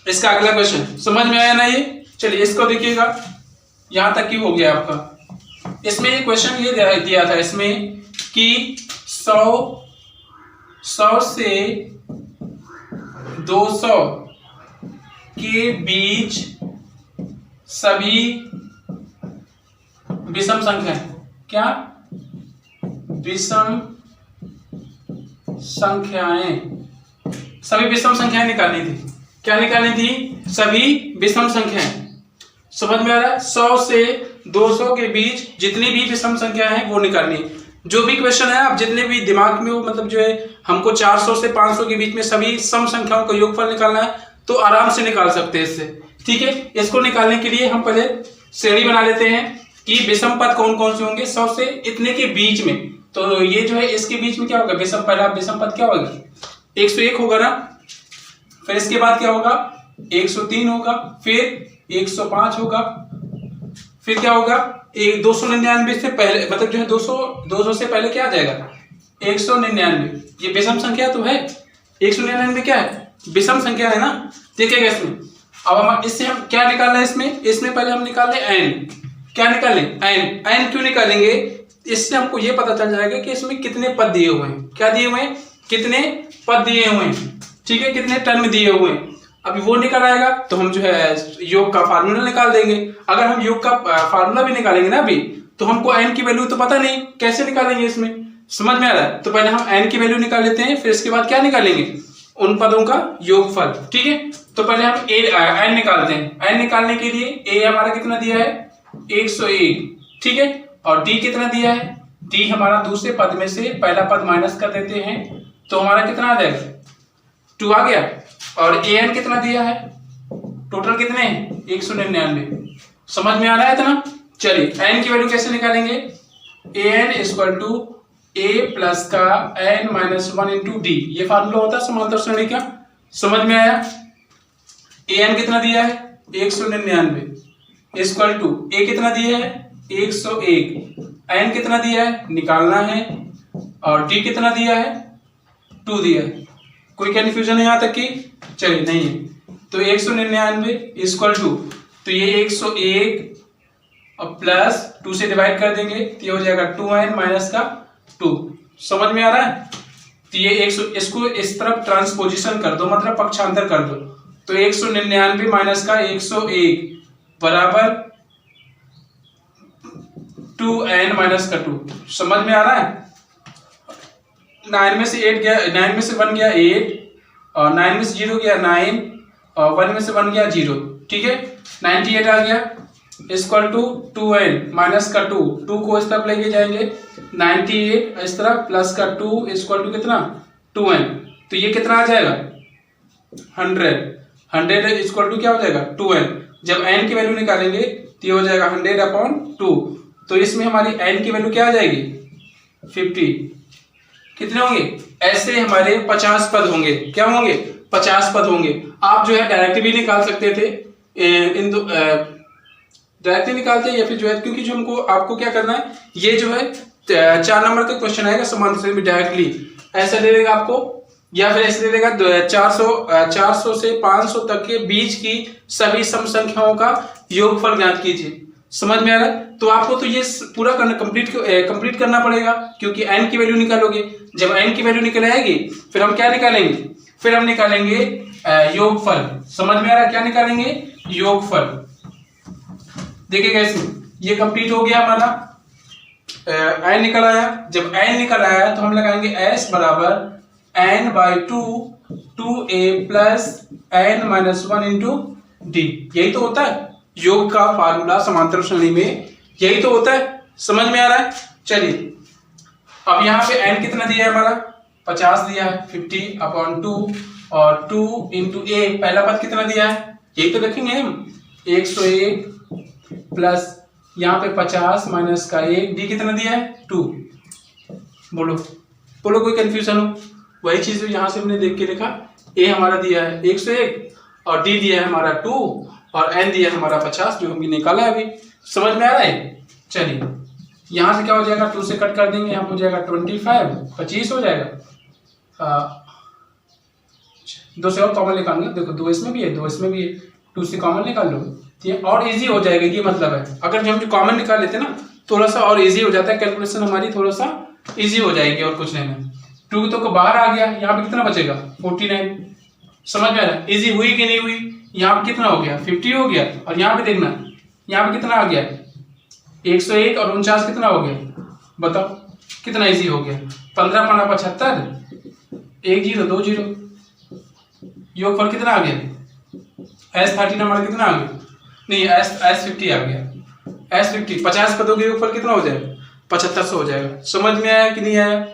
इसका अगला क्वेश्चन समझ में आया ना ये? चलिए इसको देखिएगा, यहां तक की हो गया आपका। इसमें ये क्वेश्चन ये दिया था इसमें कि 100 से 200 के बीच सभी विषम संख्याएं, क्या विषम संख्याएं, सभी विषम संख्याएं निकालनी थी। क्या निकालनी थी? सभी विषम संख्याएं। समझ में आ रहा है? 100 से 200 के बीच जितनी भी विषम संख्या है वो निकालनी। जो भी क्वेश्चन है आप जितने भी दिमाग में हो, मतलब जो है हमको 400 से 500 के बीच में सभी सम संख्याओं का योगफल निकालना है तो आराम से निकाल सकते हैं इससे। ठीक है, इसको निकालने के लिए हम पहले श्रेणी बना लेते हैं कि विषम पद कौन कौन से होंगे 100 से इतने के बीच में। तो ये जो है इसके बीच में क्या होगा? विषम पहला विषम पद क्या होगा? 101 होगा ना। फिर इसके बाद क्या होगा? 103 होगा, फिर 105 होगा, फिर क्या होगा? 299 से पहले, मतलब जो है 200 से पहले क्या आ जाएगा? 199। ये विषम संख्या तो है, 199 क्या है? विषम संख्या है ना। देखिएगा इसमें अब हम इससे हम क्या निकालना है? इसमें पहले हम निकाल लें एन। क्या निकालें? एन। एन क्यों निकालेंगे? इससे हमको ये पता चल जाएगा कि इसमें कितने पद दिए हुए हैं। क्या दिए हुए हैं? कितने पद दिए हुए हैं। ठीक है, कितने टर्म दिए हुए हैं। अभी वो निकल आएगा तो हम जो है योग का फार्मूला निकाल देंगे। अगर हम योग का फार्मूला भी निकालेंगे ना अभी, तो हमको एन की वैल्यू तो पता नहीं, कैसे निकालेंगे इसमें? समझ में आ रहा है? तो पहले हम एन की वैल्यू निकाल लेते हैं, फिर इसके बाद क्या निकालेंगे? उन पदों का योगफल। ठीक है, तो पहले हम एन निकालते हैं। एन निकालने के लिए ए हमारा कितना दिया है? 101। ठीक है, और डी कितना दिया है? डी हमारा दूसरे पद में से पहला पद माइनस कर देते हैं तो हमारा कितना आ जाएगा? 2 आ गया। और ए एन कितना दिया है? टोटल कितने हैं? 199। समझ में आ रहा है इतना? चलिए एन की वैल्यू कैसे निकालेंगे? A n equal to a plus का एन माइनस 1 इंटू डी। ये फार्मूला होता है समांतर श्रेणी का। समझ में आया? ए एन कितना दिया है? 199 इक्वल टू ए कितना दिया है? 101। एन कितना दिया है? निकालना है। और डी कितना दिया है? 2 दिया है। कोई कंफ्यूजन है यहाँ तक की? चलिए नहीं है। तो 199 इक्वल टू, तो ये 101 और प्लस 2 से डिवाइड कर देंगे तो ये हो जाएगा 2n माइनस का 2। समझ में आ रहा है? तो ये 100, इसको इस तरफ ट्रांसपोजिशन कर दो, मतलब पक्षांतर कर दो। तो 199 माइनस का 101 बराबर 2n माइनस का 2। समझ में आ रहा है? 9 में से 8 गया, 9 में से 1 गया 8, और 9 में से 0 गया 9, और 1 में से 1 गया 0। ठीक है, 98 आ गया इक्वल टू 2n माइनस का 2 को इस तरफ लेके जाएंगे, 98 इस तरफ प्लस का 2 इक्वल टू कितना? 2n। तो ये कितना आ जाएगा? 100 इक्वल टू क्या हो जाएगा? 2n। जब n की वैल्यू निकालेंगे तो ये हो जाएगा 100/2। तो इसमें हमारी n की वैल्यू क्या आ जाएगी? 50। कितने होंगे? ऐसे हमारे 50 पद होंगे। क्या होंगे? 50 पद होंगे। आप जो है डायरेक्ट भी निकाल सकते थे, इन दो डायरेक्ट निकालते हैं, या फिर जो है, क्योंकि जो हमको आपको क्या करना है, ये जो है 4 नंबर का क्वेश्चन आएगा समांतर श्रेणी में डायरेक्टली ऐसा दे देगा आपको, या फिर ऐसे दे देगा 400 से 500 तक के बीच की सभी सम संख्याओं का योगफल ज्ञात कीजिए। समझ में आ रहा है? तो आपको तो ये पूरा करना कंप्लीट करना पड़ेगा, क्योंकि n की वैल्यू निकालोगे। जब n की वैल्यू निकल आएगी फिर हम क्या निकालेंगे? फिर हम निकालेंगे योगफल। समझ में आ रहा है? क्या निकालेंगे? योगफल। देखिएगा इसमें ये कंप्लीट हो गया हमारा, n निकल आया। जब n निकल आया तो हम लगाएंगे s बराबर n/2 2a plus n minus 1 into D. यही तो होता है योग का फार्मूला समांतर श्रेणी में, यही तो होता है। समझ में आ रहा है? चलिए अब यहाँ पे n कितना दिया है हमारा? 50 दिया है, 50/2, और 2 इंटू a पहला पद कितना दिया है? यही तो रखेंगे हम, 101 प्लस यहाँ पे 50 माइनस का 1, डी कितना दिया है? 2। बोलो कोई कंफ्यूजन हो? वही चीज यहाँ से हमने देख के लिखा, a हमारा दिया है 101 और d दिया है हमारा 2 और n दिया है हमारा 50, जो हमने निकाला है अभी। समझ में आ रहा है? चलिए यहाँ से क्या हो जाएगा? 2 से कट कर देंगे, यहाँ हो जाएगा 25 हो जाएगा। 2 से और कॉमन निकालूंगा, देखो 2 इसमें भी है 2 इसमें भी है, 2 से कॉमन निकाल लो, ये और इजी हो जाएगा, ये मतलब है। अगर जो हम कॉमन निकाल लेते हैं ना थोड़ा सा और इजी हो जाता है, कैलकुलेशन हमारी थोड़ा सा इजी हो जाएगी और कुछ नहीं है। 2 तो को बाहर आ गया, यहाँ पे कितना बचेगा 49, समझ में आ रहा है इजी हुई कि नहीं हुई। यहाँ पे कितना हो गया 50 हो गया, और यहाँ पे देखना यहाँ पे कितना आ गया 101 और 49 कितना हो गया, बताओ कितना इजी हो गया। 15 × 75 1 0 2 0, योगफल कितना आ गया S13 हमारा कितना आ गया, नहीं S50 आ गया, S50 50 पदों के योगफल कितना हो जाएगा 7500 हो जाएगा। समझ में आया कि नहीं आया,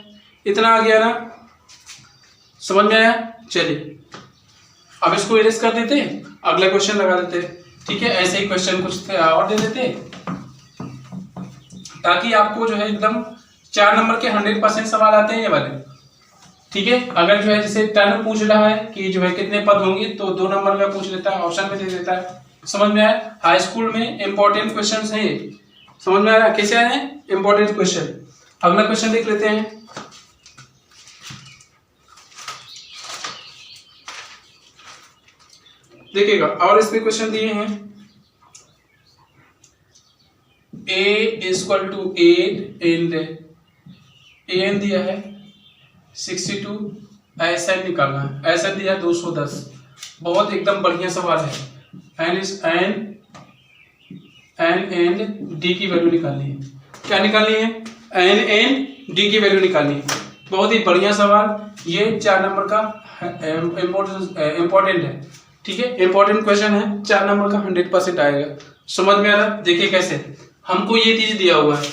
इतना आ गया ना, समझ में आया। चलिए अब इसको इरेज कर देते, अगला क्वेश्चन लगा देते, ठीक है। ऐसे ही क्वेश्चन कुछ और दे देते ताकि आपको जो है एकदम 4 नंबर के 100% सवाल आते हैं ये वाले, ठीक है। अगर जो है जैसे 10 पूछ रहा है कि जो है कितने पद होंगे तो 2 नंबर का पूछ लेता है, ऑप्शन में दे देता है। समझ में आया, हाई स्कूल में इंपॉर्टेंट क्वेश्चन है, समझ में आ रहा है कैसे आए हैं इंपॉर्टेंट क्वेश्चन। अगला क्वेश्चन देख लेते हैं, देखिएगा और इसमें क्वेश्चन दिए हैं a = 8 एंड an दिया है 62, ऐसा निकालना है, ऐसा दिया 210, बहुत एकदम बढ़िया सवाल है। n एंड d की वैल्यू निकालनी है, क्या निकालनी है n एंड d की वैल्यू निकालनी है, बहुत ही बढ़िया सवाल, ये 4 नंबर का इम्पोर्टेंट है, ठीक है। इंपॉर्टेंट क्वेश्चन है, 4 नंबर का 100% आएगा। समझ में आ रहा है, देखिए कैसे हमको ये चीज दिया हुआ है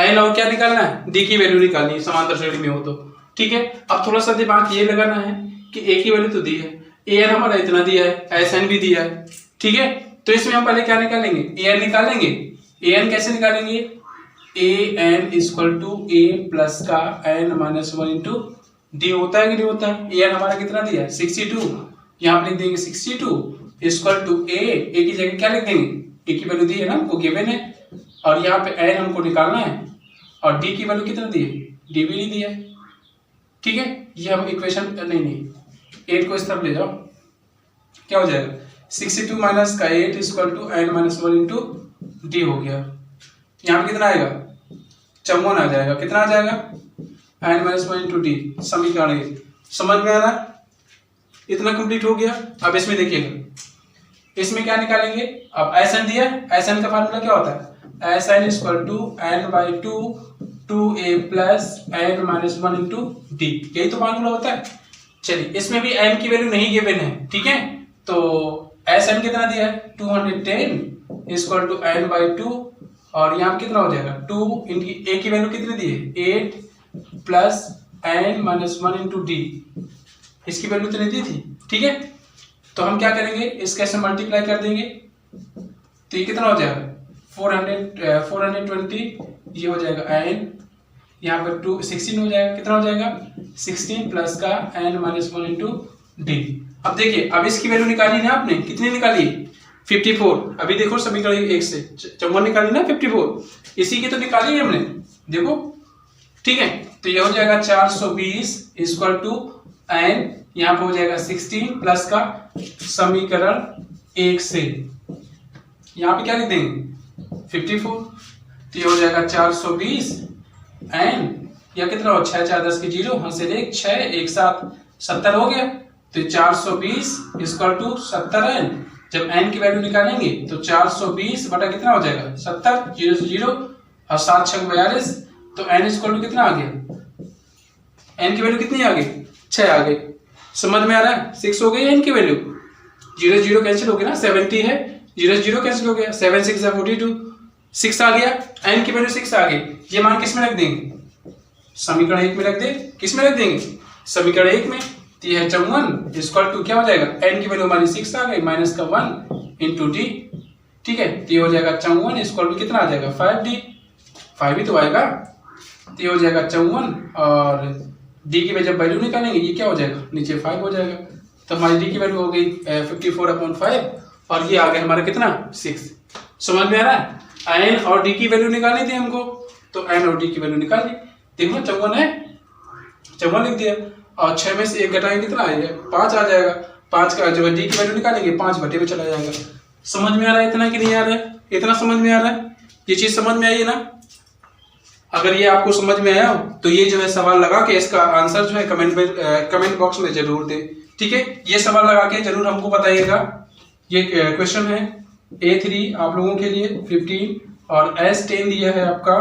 n और क्या निकालना है d की वैल्यू निकालनी है समांतर श्रेणी में हो तो, ठीक है। अब थोड़ा सा दिमाग ये लगाना है कि a की वैल्यू तो दी है, an हमारा इतना दिया है, sn भी दिया है, ठीक है। तो इसमें हम पहले क्या निकालेंगे an निकालेंगे। an कैसे निकालेंगे, an = a प्लस का n - 1 × d होता है कि नहीं होता है। an हमारा कितना दिया है 62, यहाँ पे लिख देंगे 62 = a की जगह क्या लिख देंगे, a की वैल्यू दी है ना हमको गिवन है, और यहाँ पे n हमको निकालना है, और d की वैल्यू कितना दी है, d भी नहीं दिया है, ठीक है। ये हम इक्वेशन नहीं 8 को इस तरफ ले जाओ, क्या हो जाएगा 62 - 8 = n - 1 × d हो गया। यहाँ पे कितना आएगा 54 आ जाएगा, कितना आ जाएगा n - 1 × d, समीकरण 1। समझ में आ रहा है, इतना कंप्लीट हो गया। अब इसमें देखिएगा, इसमें क्या निकालेंगे, अब Sn दिया, Sn का फार्मूला क्या होता है, Sn = n/2 2a + n - 1 × d, यही तो फार्मूला होता है। चलिए इसमें भी n की वैल्यू नहीं गिवन है, ठीक है। तो Sn कितना दिया है 210 = n/2, और यहाँ कितना हो जाएगा 2 × a की वैल्यू कितनी दी है 8 + n - 1 × d, इसकी वैल्यू तो नहीं दी थी, ठीक है। तो हम क्या करेंगे, इसके से मल्टीप्लाई कर देंगे, तो ये कितना हो जाएगा 420, ये हो जाएगा n, यहाँ पर 16 हो जाएगा, कितना हो जाएगा 16 प्लस का n - 1 × d। अब देखिए, अब इसकी वैल्यू निकाली ना आपने, कितनी निकाली 54। अभी देखो समीकरण 1 से 54 निकाली ना 54, इसी की तो निकाली है हमने, देखो, ठीक है। तो ये हो जाएगा 420 = n, यहाँ पे हो जाएगा 16 प्लस का समीकरण 1 से, यहाँ पे क्या लिख देंगे 54, तो ये हो जाएगा 420 n, या कितना हो 6 4 10 के 0, हाँ से 1 6 1 7 70 हो गया। तो 420 = 70n, जब n की वैल्यू निकालेंगे तो 420 बटा कितना हो जाएगा 70, 0 से 0 और 7 6 42, तो n = कितना आ गया, n की वैल्यू कितनी आ गई 6 आ गई। समझ में आ रहा है, 6 हो गई n की वैल्यू, 0 0 कैंसिल हो गया ना, 70 है, 0 0 कैंसिल हो गया, 7 6 42, 6 आ गया, n की वैल्यू 6 आ गई। ये मान किस में रख देंगे, समीकरण 1 में रख दे, किस में रख देंगे समीकरण 1 में। तो ये है 54 = क्या हो जाएगा, n की वैल्यू हमारी 6 आ गई, माइनस का 1 × d, ठीक है। तो ये हो जाएगा 54 कितना आ जाएगा 5d, 5 ही तो आएगा। तो ये हो जाएगा 54, और d की जब वैल्यू निकालेंगे ये क्या हो जाएगा, नीचे 5 हो जाएगा। तो हमारी d की वैल्यू हो गई 54/5, और ये आ गया हमारा कितना 6। समझ में आ रहा है, n और d की वैल्यू निकालनी थी हमको, तो n और d की वैल्यू निकाल ली। देखो 54 है, 54 लिख दिया, और 6 में से 1 घटाएंगे कितना आएगा 5 आ जाएगा, 5 का जो डी की वैल्यू निकालेंगे 5 बटे में चला जाएगा। समझ में आ रहा है इतना कि नहीं आ रहा है? इतना समझ में आ रहा है? ये चीज समझ में आई है ना? अगर ये आपको समझ में आया हो तो ये जो है सवाल लगा के इसका आंसर जो है कमेंट बॉक्स में जरूर दे। ठीक है, ये सवाल लगा के जरूर हमको बताइएगा। ये क्वेश्चन है A3 आप लोगों के लिए 15 और S10 दिया है आपका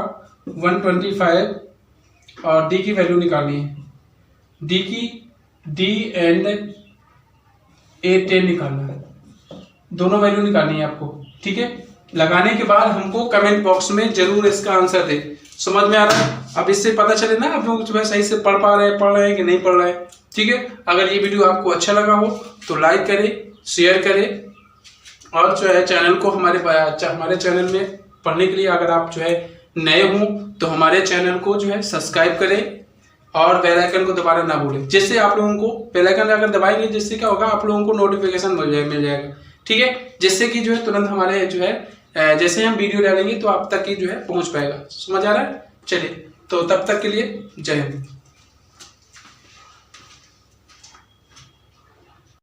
125 और D की वैल्यू निकालनी है। D एंड A10 निकालना है, दोनों वैल्यू निकालनी है आपको। ठीक है, लगाने के बाद हमको कमेंट बॉक्स में जरूर इसका आंसर दे। समझ में आ रहा है? अब इससे पता चले ना आप लोग जो है सही से पढ़ रहे हैं कि नहीं पढ़ रहे हैं। ठीक है, अगर ये वीडियो आपको अच्छा लगा हो तो लाइक करें, शेयर करें और जो है चैनल को हमारे चैनल में पढ़ने के लिए अगर आप जो है नए हो तो हमारे चैनल को जो है सब्सक्राइब करें और बेल आइकन को दबाना ना भूलें, जिससे आप लोगों को बेल आइकन अगर दबाएंगे जिससे क्या होगा आप लोगों को नोटिफिकेशन मिल जाएगा। ठीक है, जिससे कि जो है तुरंत हमारे जो है जैसे हम वीडियो डालेंगे तो आप तक ही जो है पहुंच पाएगा। समझ आ रहा है? चलिए, तो तब तक के लिए जय हिंद।